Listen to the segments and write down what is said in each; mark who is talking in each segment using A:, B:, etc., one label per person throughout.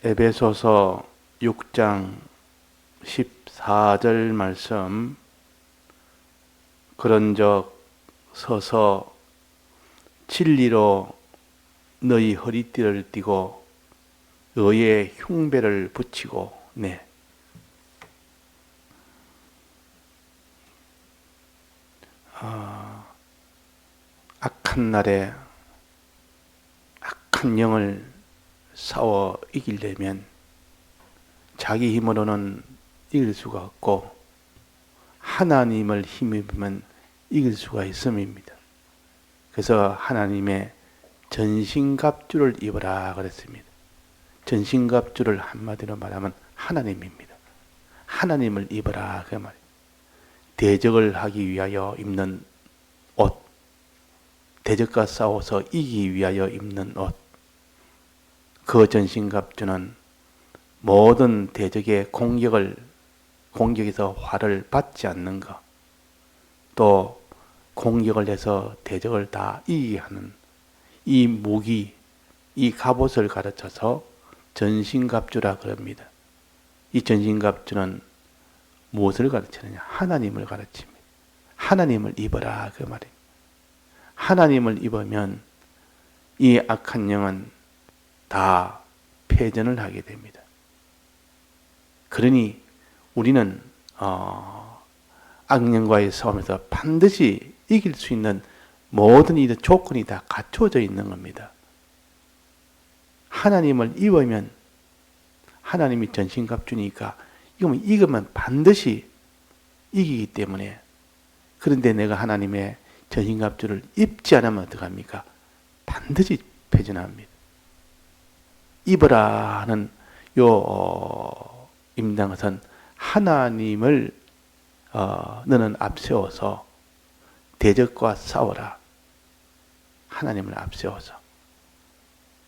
A: 에베소서 6장 14절 말씀. 그런즉 서서 진리로 너희 허리띠를 띠고 의의 흉배를 붙이고. 악한 날에 악한 영을 싸워 이기려면 자기 힘으로는 이길 수가 없고 하나님을 힘입으면 이길 수가 있음입니다. 그래서 하나님의 전신갑주를 입어라 그랬습니다. 전신갑주를 한마디로 말하면 하나님입니다. 하나님을 입어라 그 말이에요. 대적을 하기 위하여 입는 옷, 대적과 싸워서 이기기 위하여 입는 옷, 그 전신갑주는 모든 대적의 공격에서 화를 받지 않는 것, 또 공격을 해서 대적을 다 이기게 하는 이 무기, 이 갑옷을 가르쳐서 전신갑주라 그럽니다. 이 전신갑주는 무엇을 가르치느냐? 하나님을 가르칩니다. 하나님을 입어라 그 말입니다. 하나님을 입으면 이 악한 영은 다 패전을 하게 됩니다. 그러니 우리는 악령과의 싸움에서 반드시 이길 수 있는 모든 이 조건이 다 갖춰져 있는 겁니다. 하나님을 입으면 하나님이 전신갑주니까 이거면 반드시 이기기 때문에. 그런데 내가 하나님의 전신갑주를 입지 않으면 어떡합니까? 반드시 패전합니다. 입어라 하는 입는 것은 하나님을 너는 앞세워서 대적과 싸워라. 하나님을 앞세워서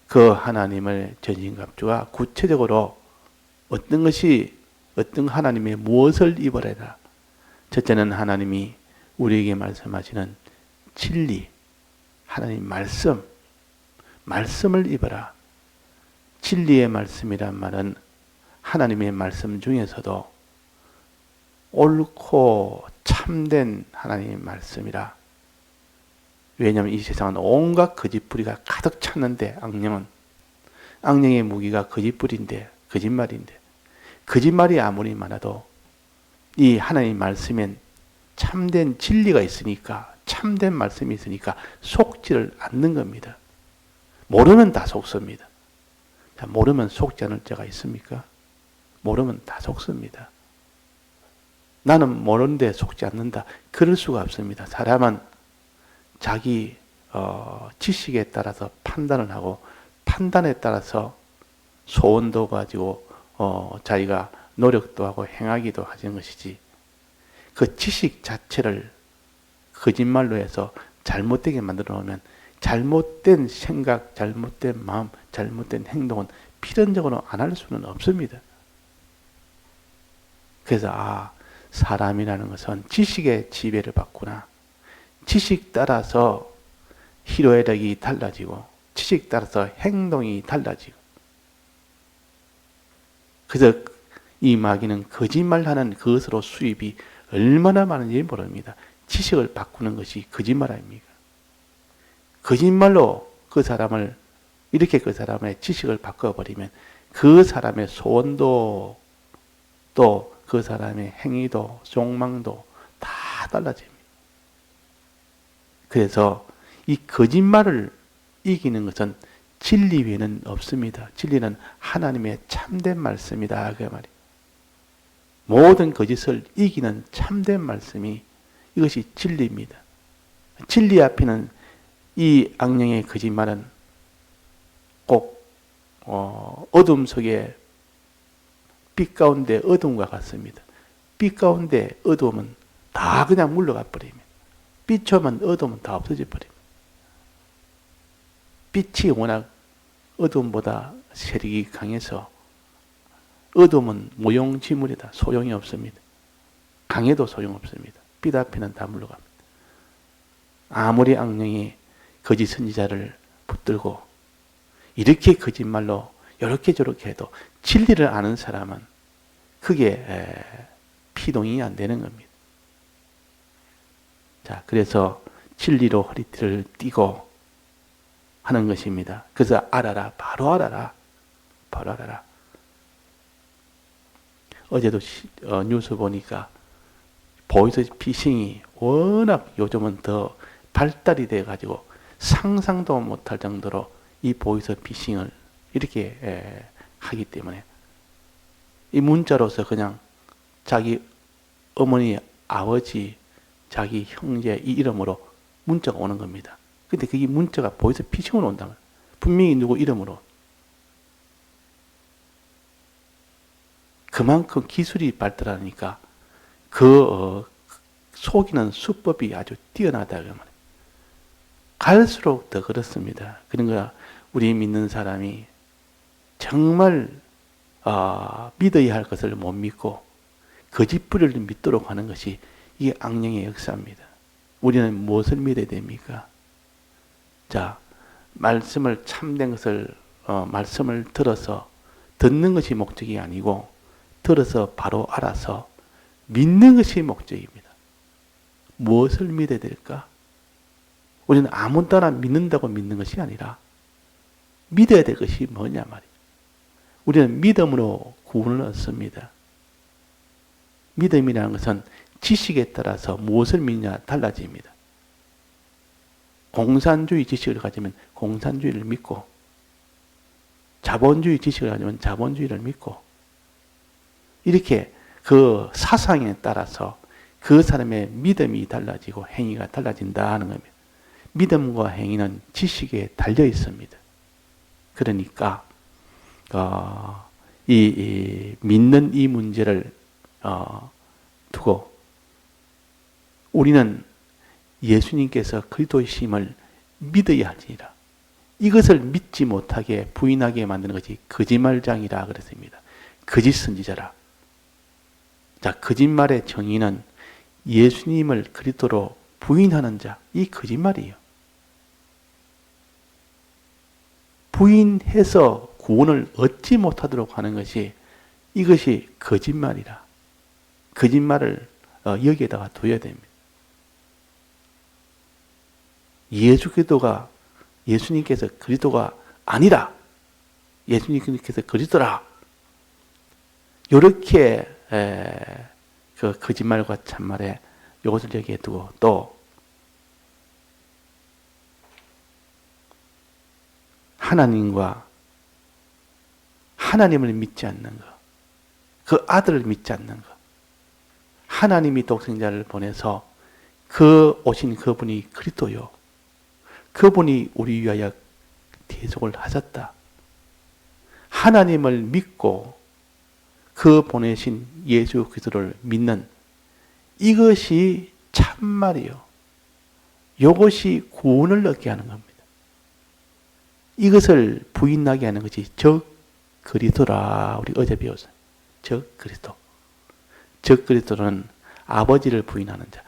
A: 그 하나님을 전신갑주가 구체적으로 어떤 하나님의 무엇을 입어라. 첫째는 하나님이 우리에게 말씀하시는 진리, 하나님 말씀을 입어라. 진리의 말씀이란 말은 하나님의 말씀 중에서도 옳고 참된 하나님의 말씀이라. 왜냐하면 이 세상은 온갖 거짓부리가 가득 찼는데 악령의 무기가 거짓부리인데, 거짓말인데, 거짓말이 아무리 많아도 이 하나님 말씀엔 참된 진리가 있으니까, 참된 말씀이 있으니까 속지를 않는 겁니다. 모르면 다 속습니다. 모르면 속지 않을 자가 있습니까? 모르면 다 속습니다. 나는 모르는데 속지 않는다. 그럴 수가 없습니다. 사람은 자기 지식에 따라서 판단을 하고 판단에 따라서 소원도 가지고 자기가 노력도 하고 행하기도 하는 것이지, 그 지식 자체를 거짓말로 해서 잘못되게 만들어 놓으면 잘못된 생각, 잘못된 마음, 잘못된 행동은 필연적으로 안 할 수는 없습니다. 그래서 사람이라는 것은 지식의 지배를 받구나. 지식 따라서 희로애락이 달라지고 지식 따라서 행동이 달라지고. 그래서 이 마귀는 거짓말하는 그것으로 수입이 얼마나 많은지 모릅니다. 지식을 바꾸는 것이 거짓말 아닙니까? 거짓말로 그 사람의 지식을 바꿔버리면 그 사람의 소원도 또 그 사람의 행위도 속망도 다 달라집니다. 그래서 이 거짓말을 이기는 것은 진리 외에는 없습니다. 진리는 하나님의 참된 말씀이다 그 말이에요. 모든 거짓을 이기는 참된 말씀이 이것이 진리입니다. 진리 앞에는 이 악령의 거짓말은 꼭 어둠 속에 빛 가운데 어둠과 같습니다. 빛 가운데 어둠은 다 그냥 물러가 버립니다. 빛처럼 어둠은 다 없어져 버립니다. 빛이 워낙 어둠보다 세력이 강해서 어둠은 무용지물이다. 소용이 없습니다. 강해도 소용없습니다. 빛 앞에는 다 물러갑니다. 아무리 악령이 거짓 선지자를 붙들고 이렇게 거짓말로 이렇게 저렇게 해도 진리를 아는 사람은 그게 피동이 안 되는 겁니다. 자, 그래서 진리로 허리띠를 띠고 하는 것입니다. 그래서 알아라, 바로 알아라, 바로 알아라. 어제도 뉴스 보니까 보이스피싱이 워낙 요즘은 더 발달이 돼가지고 상상도 못할 정도로 이 보이스피싱을 이렇게 하기 때문에 이 문자로서 그냥 자기 어머니, 아버지, 자기 형제 이 이름으로 문자가 오는 겁니다. 근데 그게 문자가 보이스피싱으로 온다면 분명히 누구 이름으로 그만큼 기술이 발달하니까 속이는 수법이 아주 뛰어나다 그 말이에요. 갈수록 더 그렇습니다. 그러니까 우리 믿는 사람이 정말 믿어야 할 것을 못 믿고 거짓부리를 믿도록 하는 것이 이게 악령의 역사입니다. 우리는 무엇을 믿어야 됩니까? 자, 말씀을 참된 것을 말씀을 들어서 듣는 것이 목적이 아니고 들어서 바로 알아서 믿는 것이 목적입니다. 무엇을 믿어야 될까? 우리는 아무 때나 믿는다고 믿는 것이 아니라 믿어야 될 것이 뭐냐 말이에요. 우리는 믿음으로 구원을 얻습니다. 믿음이라는 것은 지식에 따라서 무엇을 믿냐 달라집니다. 공산주의 지식을 가지면 공산주의를 믿고 자본주의 지식을 가지면 자본주의를 믿고 이렇게 그 사상에 따라서 그 사람의 믿음이 달라지고 행위가 달라진다 하는 겁니다. 믿음과 행위는 지식에 달려 있습니다. 그러니까 믿는 이 문제를 두고 우리는 예수님께서 그리스도이심을 믿어야 할지니라. 이것을 믿지 못하게 부인하게 만드는 것이 거짓말장이라 그랬습니다. 거짓 선지자라. 자, 거짓말의 정의는 예수님을 그리스도로 부인하는 자, 이 거짓말이에요. 부인해서 구원을 얻지 못하도록 하는 것이 이것이 거짓말이라. 거짓말을 여기에다가 둬야 됩니다. 예수님께서 그리스도가 아니라 예수님께서 그리스도라. 이렇게 그 거짓말과 참말에 이것을 여기에 두고 또 하나님을 믿지 않는 것, 그 아들을 믿지 않는 것, 하나님이 독생자를 보내서 그 오신 그분이 그리스도요. 그분이 우리 위하여 대속을 하셨다. 하나님을 믿고 그 보내신 예수 그리스도를 믿는 이것이 참말이요. 이것이 구원을 얻게 하는 겁니다. 이것을 부인하게 하는 것이 적 그리스도라. 우리 어제 배웠어요. 적 그리스도. 적 그리스도는 아버지를 부인하는 자,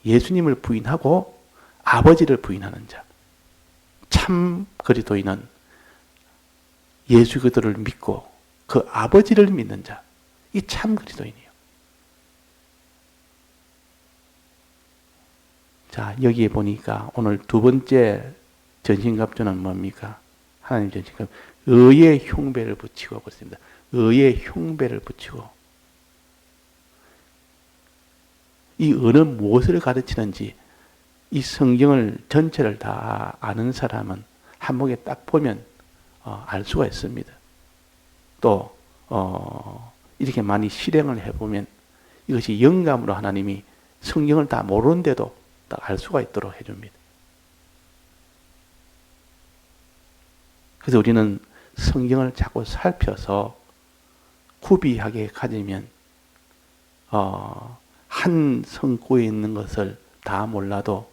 A: 예수님을 부인하고 아버지를 부인하는 자. 참 그리스도인은 예수 그리스도를 믿고 그 아버지를 믿는 자. 이 참 그리스도인이에요. 자, 여기에 보니까 오늘 두 번째 전신갑주는 뭡니까? 하나님 전신갑. 의의 흉배를 붙이고 그렇습니다. 의의 흉배를 붙이고. 이 의는 무엇을 가르치는지 이 성경을 전체를 다 아는 사람은 한목에 딱 보면 알 수가 있습니다. 또 이렇게 많이 실행을 해보면 이것이 영감으로 하나님이 성경을 다 모르는데도 딱 알 수가 있도록 해줍니다. 그래서 우리는 성경을 자꾸 살펴서 구비하게 가지면 한 성구에 있는 것을 다 몰라도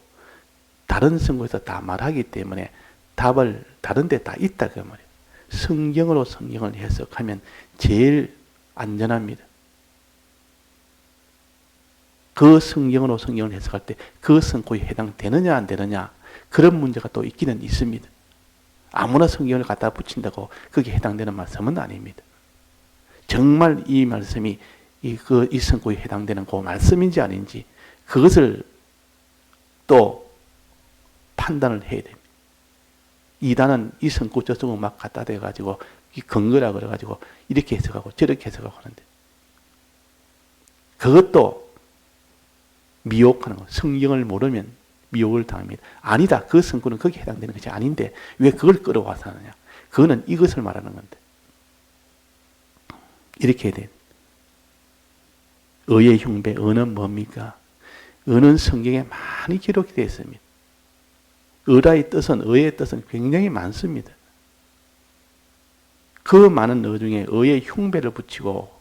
A: 다른 성구에서 다 말하기 때문에 답을 다른 데 다 있다 그 말이에요. 성경으로 성경을 해석하면 제일 안전합니다. 그 성경으로 성경을 해석할 때 그 성구에 해당되느냐 안 되느냐 그런 문제가 또 있기는 있습니다. 아무나 성경을 갖다 붙인다고 거기에 해당되는 말씀은 아닙니다. 정말 이 말씀이 이 성구에 해당되는 그 말씀인지 아닌지 그것을 또 판단을 해야 됩니다. 이단은 이 성구 저 성구 막 갖다 대가지고 이 근거라 그래가지고 이렇게 해석하고 저렇게 해석하고 하는데 그것도 미혹하는 거. 성경을 모르면 미혹을 당합니다. 아니다. 그 성구는 거기에 해당되는 것이 아닌데 왜 그걸 끌어와서 하느냐. 그거는 이것을 말하는 건데. 이렇게 해야 돼. 의의 흉배, 의는 뭡니까? 의는 성경에 많이 기록이 되어 있습니다. 의라의 뜻은, 의의 뜻은 굉장히 많습니다. 그 많은 의 중에 의의 흉배를 붙이고,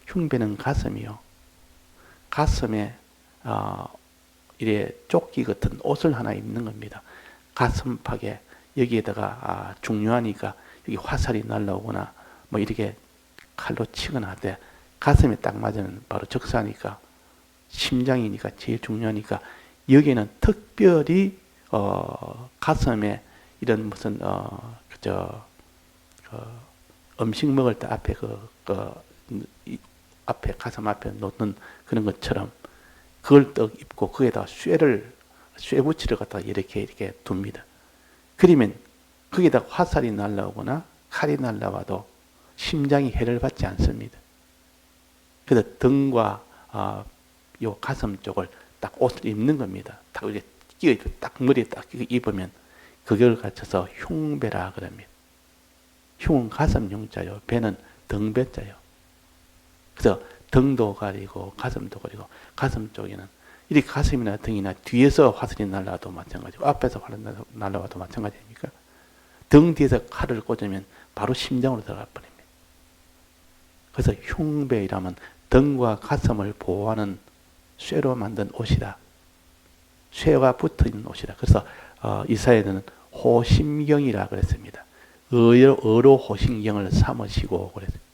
A: 흉배는 가슴이요. 가슴에 이래 조끼 같은 옷을 하나 입는 겁니다. 가슴팍에 여기에다가 중요하니까 여기 화살이 날라오거나 뭐 이렇게 칼로 치거나 할 때 가슴에 딱 맞으면 바로 적사니까 심장이니까 제일 중요하니까 여기에는 특별히 가슴에 이런 무슨 음식 먹을 때 앞에 앞에 가슴 앞에 놓는 그런 것처럼 그걸 떡 입고 거기에다가 쇠붙이를 갖다가 이렇게 둡니다. 그러면 거기에다가 화살이 날라오거나 칼이 날라와도 심장이 해를 받지 않습니다. 그래서 등과 요 가슴 쪽을 딱 옷을 입는 겁니다. 딱 이렇게 끼어 딱 머리에 딱 입으면 그걸 갖춰서 흉배라 그럽니다. 흉은 가슴 흉자요, 배는 등배자요. 그래서 등도 가리고 가슴도 가리고 가슴 쪽에는 이렇게 가슴이나 등이나 뒤에서 화살이 날라와도 마찬가지고 앞에서 화살이 날라와도 마찬가지입니까? 등 뒤에서 칼을 꽂으면 바로 심장으로 들어가 버립니다. 그래서 흉배이라면 등과 가슴을 보호하는 쇠로 만든 옷이다. 쇠가 붙어있는 옷이다. 그래서 이사야는 호심경이라 그랬습니다. 의로 호심경을 삼으시고 그랬습니다.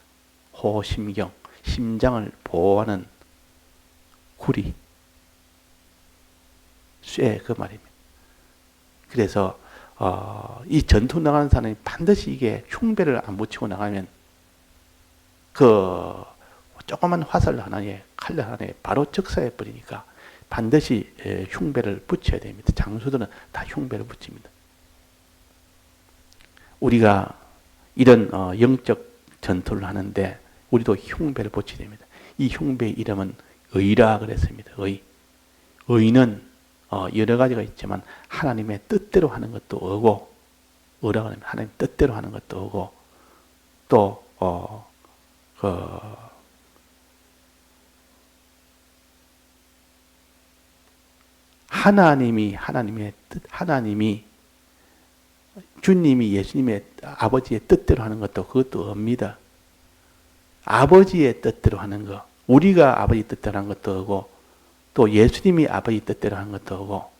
A: 호심경, 심장을 보호하는 구리, 쇠 그 말입니다. 그래서 이 전투 나가는 사람이 반드시 이게 흉배를 안 붙이고 나가면 그 조그만 화살 하나에 칼 하나에 바로 적사해 버리니까 반드시 흉배를 붙여야 됩니다. 장수들은 다 흉배를 붙입니다. 우리가 이런 영적 전투를 하는데 우리도 흉배를 붙여야 됩니다. 이 흉배의 이름은 의라 그랬습니다. 의는 여러 가지가 있지만 하나님의 뜻대로 하는 것도 의고, 의라고 하면 하나님 뜻대로 하는 것도 의고, 또 하나님의 뜻, 주님이 예수님의 아버지의 뜻대로 하는 것도 그것도 의입니다. 아버지의 뜻대로 하는 것, 우리가 아버지 뜻대로 하는 것도 의고, 또 예수님이 아버지 뜻대로 하는 것도 의고,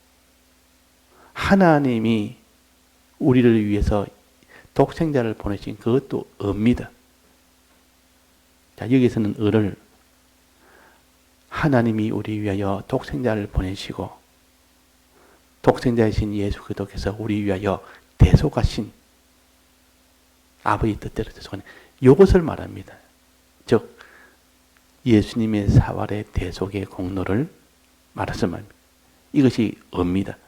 A: 하나님이 우리를 위해서 독생자를 보내신 그것도 의입니다. 자, 여기서는 의를 하나님이 우리 위하여 독생자를 보내시고 독생자이신 예수 그리스도께서 우리 위하여 대속하신 아버지 뜻대로 대속하는 이것을 말합니다. 즉 예수님의 사활의 대속의 공로를 말해서 말합니다. 이것이 의입니다.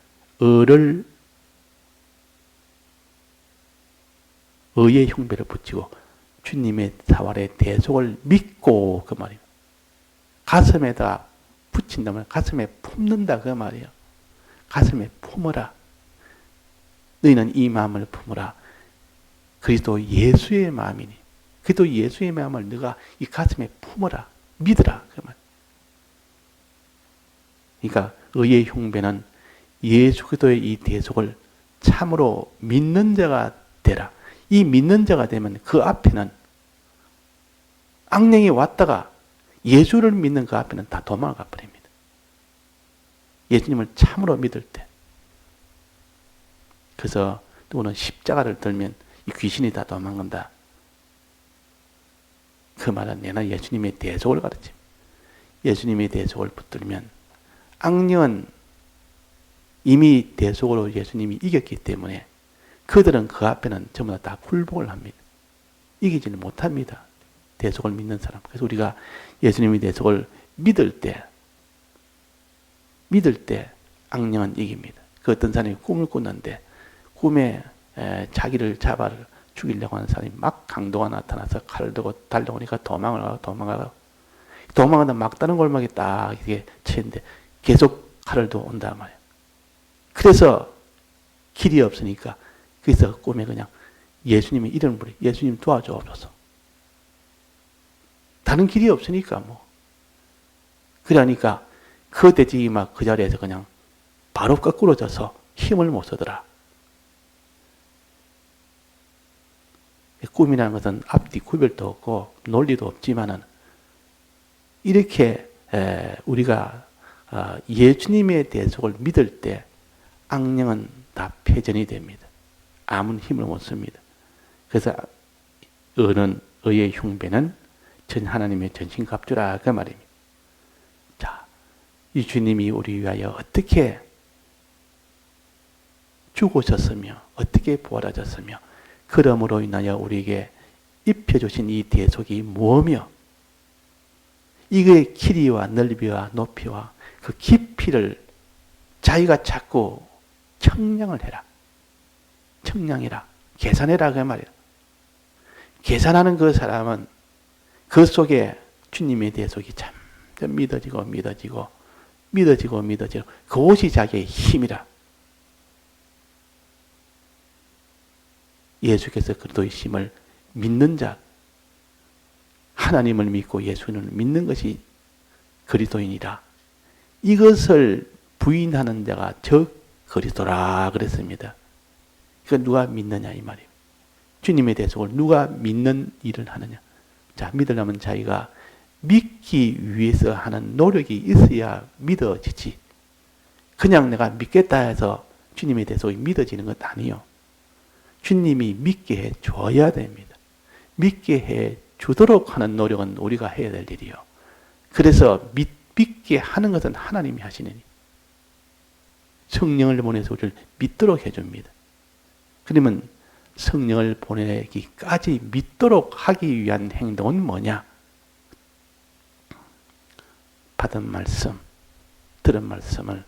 A: 의의 흉배를 붙이고 주님의 사활의 대속을 믿고 그 말이에요. 가슴에다 붙인다면 가슴에 품는다 그 말이에요. 가슴에 품어라. 너희는 이 마음을 품어라. 그리스도 예수의 마음이니 그리스도 예수의 마음을 너가 이 가슴에 품어라. 믿으라 그 말. 그러니까 의의 흉배는 예수 그리스도의 이 대속을 참으로 믿는 자가 되라. 이 믿는 자가 되면 그 앞에는 악령이 왔다가 예수를 믿는 그 앞에는 다 도망가 버립니다. 예수님을 참으로 믿을 때. 그래서 누구는 십자가를 들면 이 귀신이 다 도망간다. 그 말은 내나 예수님의 대속을 가르칩니다. 예수님의 대속을 붙들면 악령은 이미 대속으로 예수님이 이겼기 때문에 그들은 그 앞에는 전부 다 굴복을 합니다. 이기지는 못합니다. 대속을 믿는 사람. 그래서 우리가 예수님의 대속을 믿을 때 악령은 이깁니다. 그 어떤 사람이 꿈을 꿨는데 꿈에 자기를 잡아 죽이려고 하는 사람이 막 강도가 나타나서 칼을 들고 달려오니까 도망가다 막다른 골목에 딱 이렇게 치는데 계속 칼을 들고 온단 말이에요. 그래서 길이 없으니까 그래서 꿈에 그냥 예수님의 이름을 부르 예수님 도와주옵소서. 다른 길이 없으니까 뭐. 그러니까 그 돼지가 막 그 자리에서 그냥 바로 거꾸로 져서 힘을 못 쓰더라. 꿈이라는 것은 앞뒤 구별도 없고 논리도 없지만은 이렇게 우리가 예수님의 대속을 믿을 때 악령은 다 패전이 됩니다. 아무런 힘을 못 씁니다. 그래서 의의 흉배는 전 하나님의 전신갑주라 그 말입니다. 자, 이 주님이 우리 위하여 어떻게 죽으셨으며 어떻게 부활하셨으며 그러므로 인하여 우리에게 입혀주신 이 대속이 무엇이며 이거의 길이와 넓이와 높이와 그 깊이를 자기가 자꾸 청량을 해라. 청량해라. 계산해라 그 말이야. 계산하는 그 사람은 그 속에 주님의 대속이 점점 믿어지고 그것이 자기의 힘이라. 예수께서 그리스도의 힘을 믿는 자, 하나님을 믿고 예수를 믿는 것이 그리스도인이라. 이것을 부인하는 자가 저 그리스도라 그랬습니다. 그러니까 누가 믿느냐 이 말이에요. 주님의 대속을 누가 믿는 일을 하느냐. 자, 믿으려면 자기가 믿기 위해서 하는 노력이 있어야 믿어지지. 그냥 내가 믿겠다 해서 주님의 대속이 믿어지는 것 아니요. 주님이 믿게 해 줘야 됩니다. 믿게 해 주도록 하는 노력은 우리가 해야 될 일이요. 그래서 믿게 하는 것은 하나님이 하시느니 성령을 보내서 우리를 믿도록 해줍니다. 그러면 성령을 보내기까지 믿도록 하기 위한 행동은 뭐냐? 받은 말씀, 들은 말씀을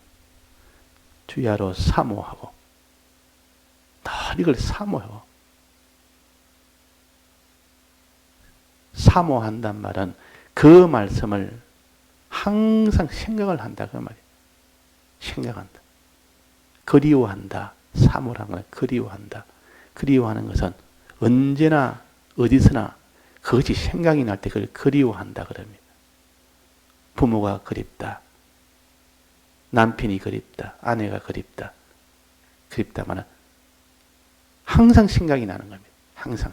A: 주야로 사모하고 다 이걸 사모하고 사모한단 말은 그 말씀을 항상 생각을 한다 그 말이에요. 생각한다. 그리워한다. 사모라는 건 그리워한다. 그리워하는 것은 언제나 어디서나 그것이 생각이 날 때 그걸 그리워한다 그럽니다. 부모가 그립다. 남편이 그립다. 아내가 그립다. 그립다마는 항상 생각이 나는 겁니다. 항상.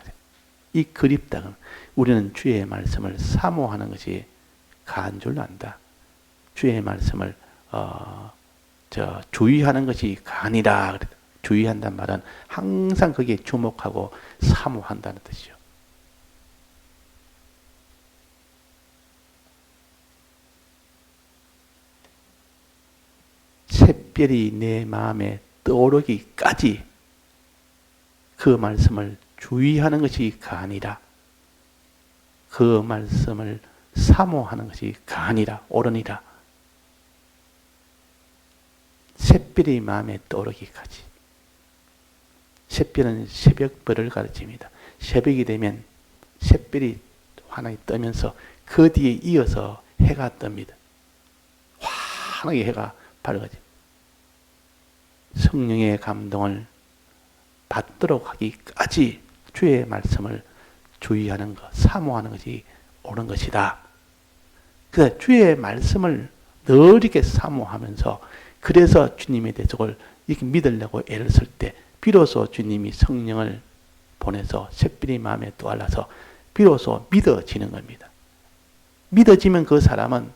A: 이 그립다. 우리는 주의 말씀을 사모하는 것이 가한 줄 안다. 주의 말씀을 주의하는 것이 가한이라. 주의한다는 말은 항상 거기에 주목하고 사모한다는 뜻이죠. 샛별이 내 마음에 떠오르기까지 그 말씀을 주의하는 것이 가한이라. 그 말씀을 사모하는 것이 가한이라. 옳으니라. 샛별이 마음에 떠오르기까지. 샛별은 새벽별을 가르칩니다. 새벽이 되면 샛별이 환하게 뜨면서 그 뒤에 이어서 해가 뜹니다. 환하게 해가 밝아집니다. 성령의 감동을 받도록 하기까지 주의 말씀을 주의하는 것, 사모하는 것이 옳은 것이다. 그래서 주의 말씀을 늘 이렇게 사모하면서 그래서 주님의 대속을 이렇게 믿으려고 애를 쓸 때 비로소 주님이 성령을 보내서 샛별이 마음에 떠올라서 비로소 믿어지는 겁니다. 믿어지면 그 사람은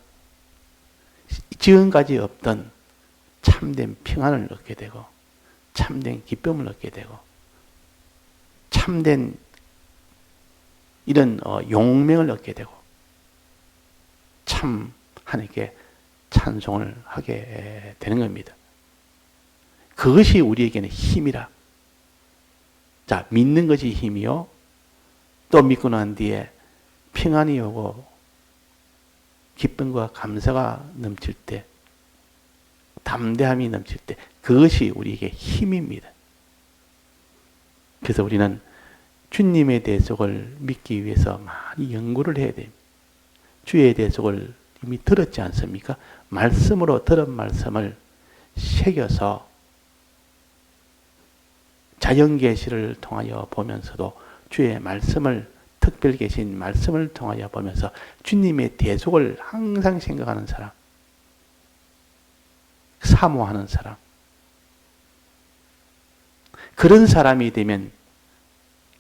A: 지금까지 없던 참된 평안을 얻게 되고 참된 기쁨을 얻게 되고 참된 이런 용맹을 얻게 되고 참 하나님께 찬송을 하게 되는 겁니다. 그것이 우리에게는 힘이라. 자, 믿는 것이 힘이요. 또 믿고 난 뒤에 평안이 오고 기쁨과 감사가 넘칠 때, 담대함이 넘칠 때, 그것이 우리에게 힘입니다. 그래서 우리는 주님의 대속을 믿기 위해서 많이 연구를 해야 됩니다. 주의 대속을 이미 들었지 않습니까? 말씀으로 들은 말씀을 새겨서 자연계시를 통하여 보면서도 주의 말씀을, 특별 계신 말씀을 통하여 보면서 주님의 대속을 항상 생각하는 사람, 사모하는 사람, 그런 사람이 되면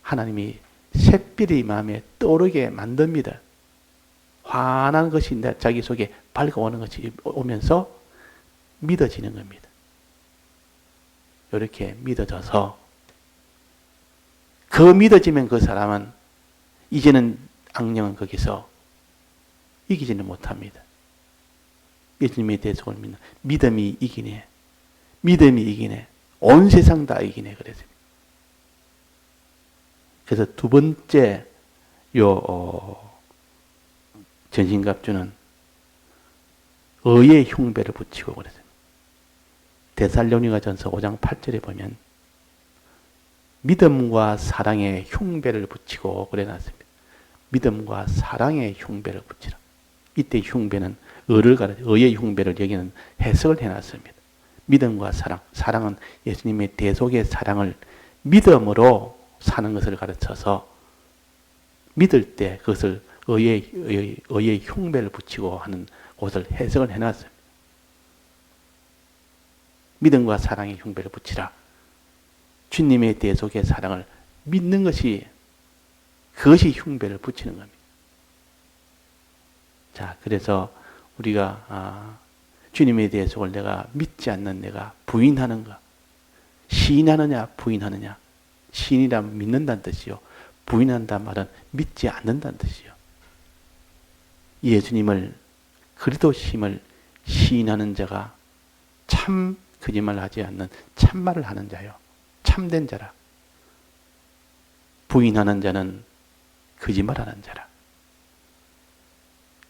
A: 하나님이 샛별이 마음에 떠오르게 만듭니다. 환한 것이 자기 속에 밝아오는 것이 오면서 믿어지는 겁니다. 이렇게 믿어져서 그 믿어지면 그 사람은 이제는 악령은 거기서 이기지는 못합니다. 예수님의 대속을 믿는 믿음이 이기네. 믿음이 이기네. 온 세상 다 이기네. 그래서 두 번째 전신갑주는 의의 흉배를 붙이고 그랬어요. 데살로니가전서 5장 8절에 보면 믿음과 사랑의 흉배를 붙이고 그래놨습니다. 믿음과 사랑의 흉배를 붙이라. 이때 흉배는 의의 흉배를 여기는 해석을 해놨습니다. 믿음과 사랑, 사랑은 예수님의 대속의 사랑을 믿음으로 사는 것을 가르쳐서 믿을 때 그것을 의의 흉배를 붙이고 하는 것을 해석을 해놨습니다. 믿음과 사랑의 흉배를 붙이라. 주님의 대속의 사랑을 믿는 것이, 그것이 흉배를 붙이는 겁니다. 자, 그래서 우리가 주님의 대속을 내가 믿지 않는 내가 부인하는가? 시인하느냐 부인하느냐? 시인이란 믿는다는 뜻이요. 부인한다는 말은 믿지 않는다는 뜻이요. 예수님을, 그리스도심을 시인하는 자가 참 거짓말하지 않는 참말을 하는 자요. 참된 자라. 부인하는 자는 거짓말하는 자라.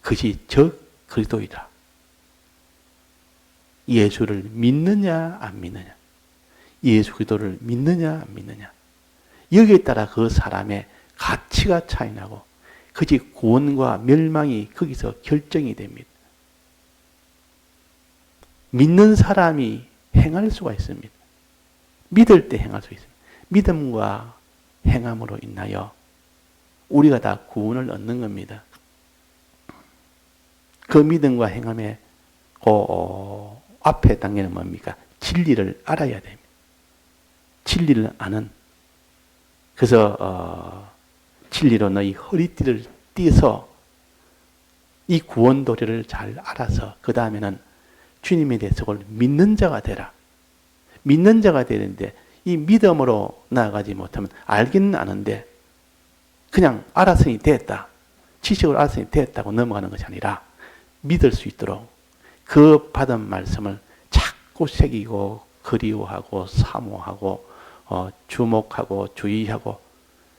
A: 그것이 저 그리스도이다. 예수를 믿느냐 안 믿느냐. 예수 그리스도를 믿느냐 안 믿느냐. 여기에 따라 그 사람의 가치가 차이나고 그것이 구원과 멸망이 거기서 결정이 됩니다. 믿는 사람이 행할 수가 있습니다. 믿을 때 행할 수 있습니다. 믿음과 행함으로 인하여 우리가 다 구원을 얻는 겁니다. 그 믿음과 행함의 앞에 단계는 뭡니까? 진리를 알아야 됩니다. 진리를 아는. 그래서 진리로 너희 허리띠를 띠어서 이 구원 도리를 잘 알아서 그 다음에는 주님의 대속을 믿는 자가 되라. 믿는 자가 되는데 이 믿음으로 나아가지 못하면 알기는 아는데 그냥 알았으니 됐다. 지식을 알았으니 됐다고 넘어가는 것이 아니라 믿을 수 있도록 그 받은 말씀을 자꾸 새기고 그리워하고 사모하고 주목하고 주의하고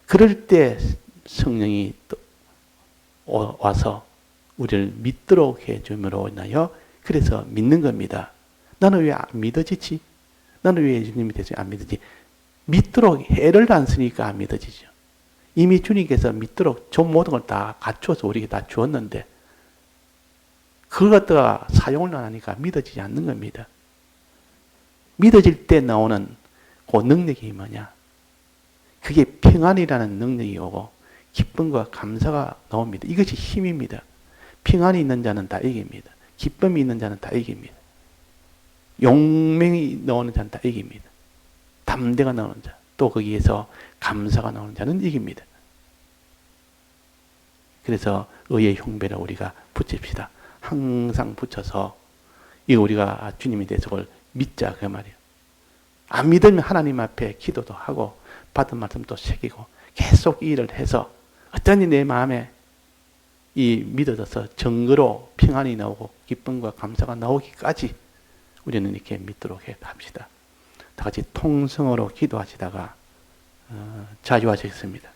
A: 그럴 때 성령이 와서 우리를 믿도록 해줌으로 인하여 그래서 믿는 겁니다. 나는 왜 안 믿어지지? 나는 왜 주님이 대해서 안 믿어지지? 믿도록 해를 안 쓰니까 안 믿어지죠. 이미 주님께서 믿도록 저 모든 걸 다 갖추어서 우리에게 다 주었는데 그걸 갖다가 사용을 안 하니까 믿어지지 않는 겁니다. 믿어질 때 나오는 그 능력이 뭐냐? 그게 평안이라는 능력이 오고 기쁨과 감사가 나옵니다. 이것이 힘입니다. 평안이 있는 자는 다 이깁니다. 기쁨이 있는 자는 다 이깁니다. 용맹이 나오는 자는 다 이깁니다. 담대가 나오는 자, 또 거기에서 감사가 나오는 자는 이깁니다. 그래서 의의 흉배를 우리가 붙입시다. 항상 붙여서 이 우리가 주님의 대속을 믿자 그 말이에요. 안 믿으면 하나님 앞에 기도도 하고 받은 말씀도 새기고 계속 이 일을 해서 어떠니 내 마음에 이 믿어져서 정거로 평안이 나오고 기쁨과 감사가 나오기까지 우리는 이렇게 믿도록 합시다. 다 같이 통성으로 기도하시다가 자주 하셨습니다.